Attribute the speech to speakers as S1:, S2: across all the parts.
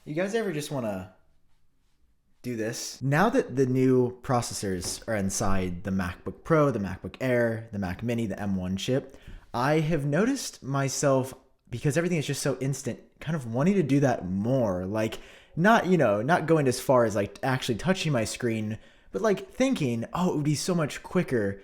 S1: You guys ever just want to do this? Now that the new processors are inside the MacBook Pro, the MacBook Air, the Mac Mini, the M1 chip, I have noticed myself, because everything is just so instant, kind of wanting to do that more. Like, not going as far as like actually touching my screen, but like thinking, oh, it would be so much quicker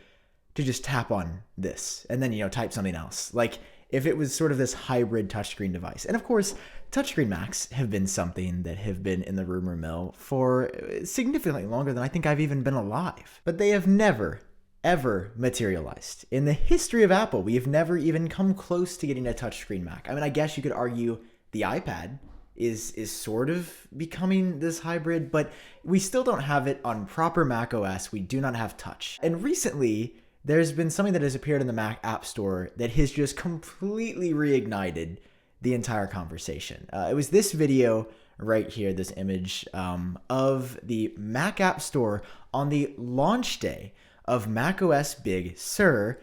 S1: to just tap on this and then, type something else. Like if it was sort of this hybrid touchscreen device. And of course, touchscreen Macs have been something that have been in the rumor mill for significantly longer than I think I've even been alive. But they have never, ever materialized. In the history of Apple, we have never even come close to getting a touchscreen Mac. I mean, I guess you could argue the iPad is sort of becoming this hybrid, but we still don't have it on proper Mac OS. We do not have touch. And recently, there's been something that has appeared in the Mac App Store that has just completely reignited the entire conversation. It was this video right here, this image of the Mac App Store on the launch day of macOS Big Sur.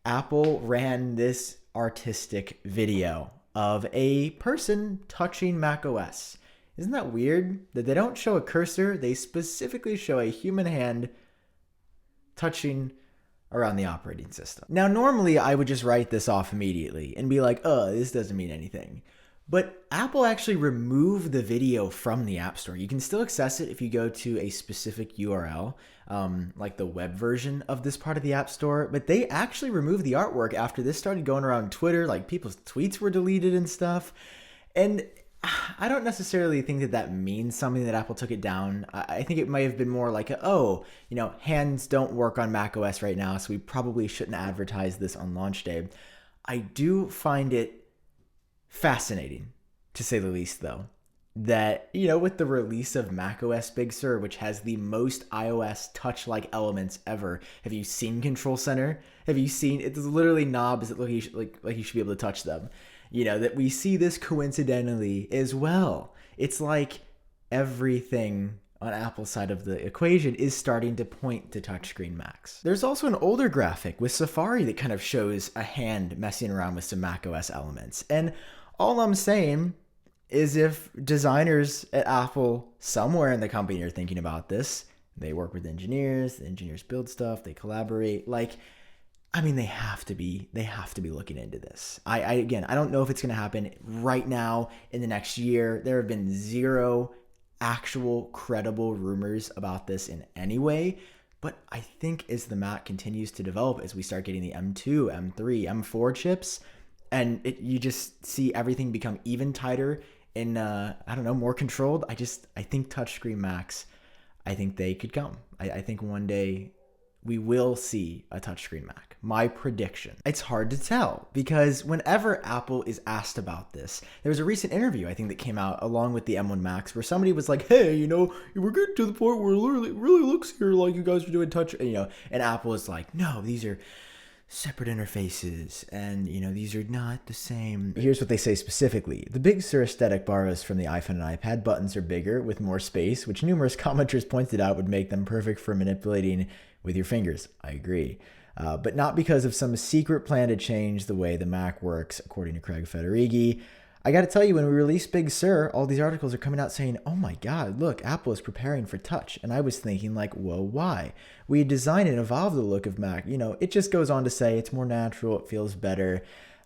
S1: Apple ran this artistic video of a person touching macOS. Isn't that weird that they don't show a cursor? They specifically show a human hand touching around the operating system. Now, normally I would just write this off immediately and be like, oh, this doesn't mean anything. But Apple actually removed the video from the App Store. You can still access it if you go to a specific URL, like the web version of this part of the App Store. But they actually removed the artwork after this started going around Twitter. Like people's tweets were deleted and stuff. And I don't necessarily think that that means something that Apple took it down. I think it might have been more like, hands don't work on macOS right now, so we probably shouldn't advertise this on launch day. I do find it fascinating, to say the least, though, that, with the release of macOS Big Sur, which has the most iOS touch-like elements ever. Have you seen Control Center? Have you seen, it's literally knobs that look like you should be able to touch them. That we see this coincidentally as well. It's like everything on Apple's side of the equation is starting to point to touchscreen Macs. There's also an older graphic with Safari that kind of shows a hand messing around with some macOS elements. And all I'm saying is if designers at Apple somewhere in the company are thinking about this, they work with engineers, the engineers build stuff, they collaborate, they have to be looking into this. I don't know if it's going to happen right now in the next year. There have been zero actual credible rumors about this in any way. But I think as the Mac continues to develop, as we start getting the M2, M3, M4 chips, and you just see everything become even tighter and, more controlled, I think touchscreen Macs, I think they could come. I think one day we will see a touchscreen Mac. My prediction. It's hard to tell because whenever Apple is asked about this, there was a recent interview I think that came out along with the M1 Max where somebody was like, hey, we're getting to the point where it really looks here like you guys are doing touch, and Apple is like, no, these are separate interfaces and these are not the same. Here's what they say specifically. The Big Sur aesthetic borrows from the iPhone and iPad. Buttons are bigger with more space, which numerous commenters pointed out would make them perfect for manipulating with your fingers. I agree. But not because of some secret plan to change the way the Mac works, according to Craig Federighi. I got to tell you, when we released Big Sur, all these articles are coming out saying, oh my God, look, Apple is preparing for touch. And I was thinking like, whoa, why? We designed and evolved the look of Mac. It just goes on to say it's more natural, it feels better.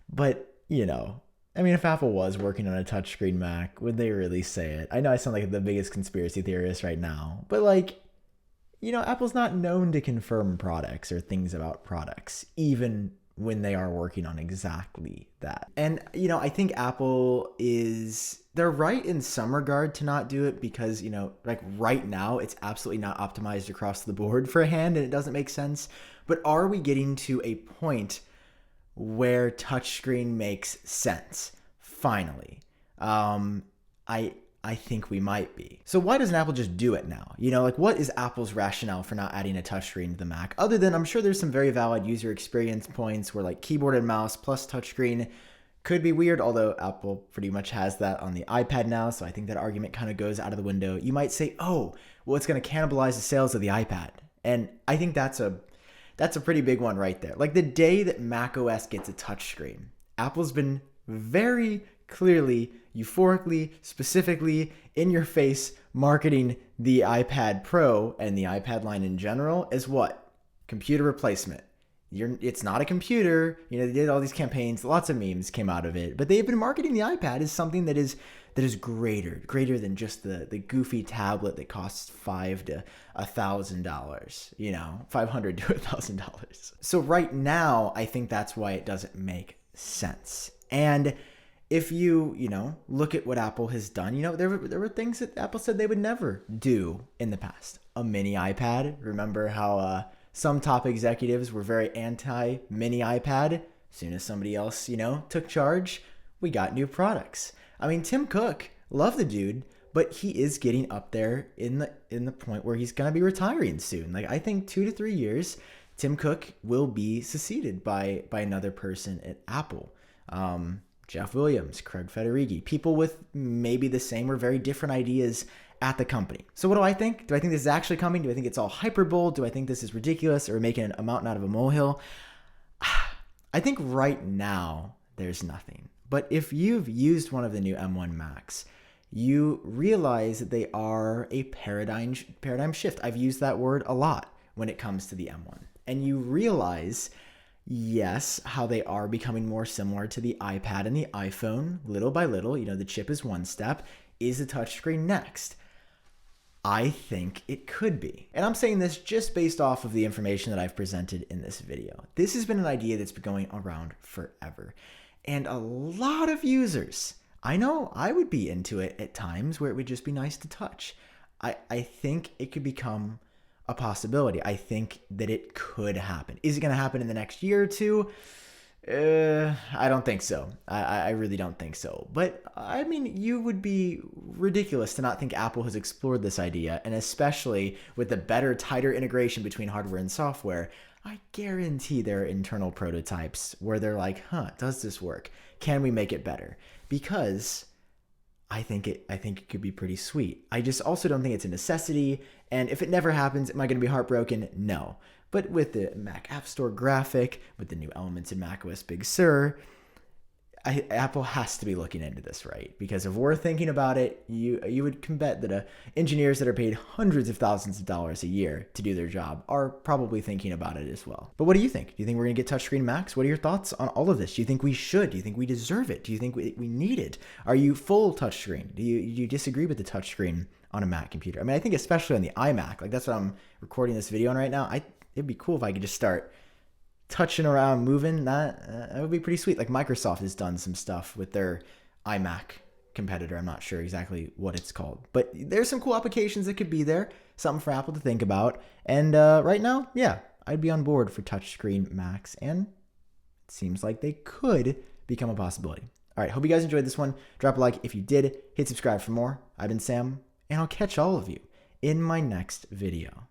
S1: But, if Apple was working on a touchscreen Mac, would they really say it? I know I sound like the biggest conspiracy theorist right now, but Apple's not known to confirm products or things about products, even when they are working on exactly that. And, I think Apple they're right in some regard to not do it because, right now it's absolutely not optimized across the board for a hand and it doesn't make sense. But are we getting to a point where touchscreen makes sense? Finally. I think we might be. So why doesn't Apple just do it now? What is Apple's rationale for not adding a touchscreen to the Mac? Other than I'm sure there's some very valid user experience points where keyboard and mouse plus touchscreen could be weird, although Apple pretty much has that on the iPad now, so I think that argument kind of goes out of the window. You might say, oh, well, it's going to cannibalize the sales of the iPad. And I think that's a pretty big one right there. The day that macOS gets a touchscreen, Apple's been very clearly, euphorically, specifically, in your face, marketing the iPad Pro and the iPad line in general as what? Computer replacement. It's not a computer. You know, they did all these campaigns, lots of memes came out of it, but they've been marketing the iPad as something that is greater than just the goofy tablet that costs $500 to $1,000, you know, $500 to $1,000. So right now, I think that's why it doesn't make sense. And if you look at what Apple has done, there were things that Apple said they would never do in the past. A mini iPad. Remember how some top executives were very anti mini iPad? As soon as somebody else, took charge, we got new products. I mean, Tim Cook, love the dude, but he is getting up there in the point where he's going to be retiring soon. Like, I think 2 to 3 years, Tim Cook will be succeeded by another person at Apple. Jeff Williams, Craig Federighi, people with maybe the same or very different ideas at the company. So what do I think? Do I think this is actually coming? Do I think it's all hyperbole? Do I think this is ridiculous or making a mountain out of a molehill? I think right now there's nothing. But if you've used one of the new M1 Macs, you realize that they are a paradigm shift. I've used that word a lot when it comes to the M1. And you realize, yes, how they are becoming more similar to the iPad and the iPhone, little by little. The chip is one step. Is the touchscreen next? I think it could be. And I'm saying this just based off of the information that I've presented in this video. This has been an idea that's been going around forever. And a lot of users, I know I would be into it at times where it would just be nice to touch. I think it could become a possibility. I think that it could happen. Is it going to happen in the next year or two? I don't think so. I really don't think so. But I mean, you would be ridiculous to not think Apple has explored this idea, and especially with the better, tighter integration between hardware and software. I guarantee there are internal prototypes where they're like, does this work? Can we make it better? Because I think it could be pretty sweet. I just also don't think it's a necessity. And if it never happens, am I going to be heartbroken? No. But with the Mac App Store graphic, with the new elements in macOS Big Sur, Apple has to be looking into this, right? Because if we're thinking about it, you would bet that engineers that are paid hundreds of thousands of dollars a year to do their job are probably thinking about it as well. But what do you think? Do you think we're going to get touchscreen Macs? What are your thoughts on all of this? Do you think we should? Do you think we deserve it? Do you think we need it? Are you full touchscreen? Do you disagree with the touchscreen on a Mac computer? I mean, I think especially on the iMac, like that's what I'm recording this video on right now. It'd be cool if I could just start touching around, moving. That would be pretty sweet. Like Microsoft has done some stuff with their iMac competitor. I'm not sure exactly what it's called, but there's some cool applications that could be there. Something for Apple to think about. And right now, yeah, I'd be on board for touchscreen Macs, and it seems like they could become a possibility. All right, hope you guys enjoyed this one. Drop a like if you did. Hit subscribe for more. I've been Sam, and I'll catch all of you in my next video.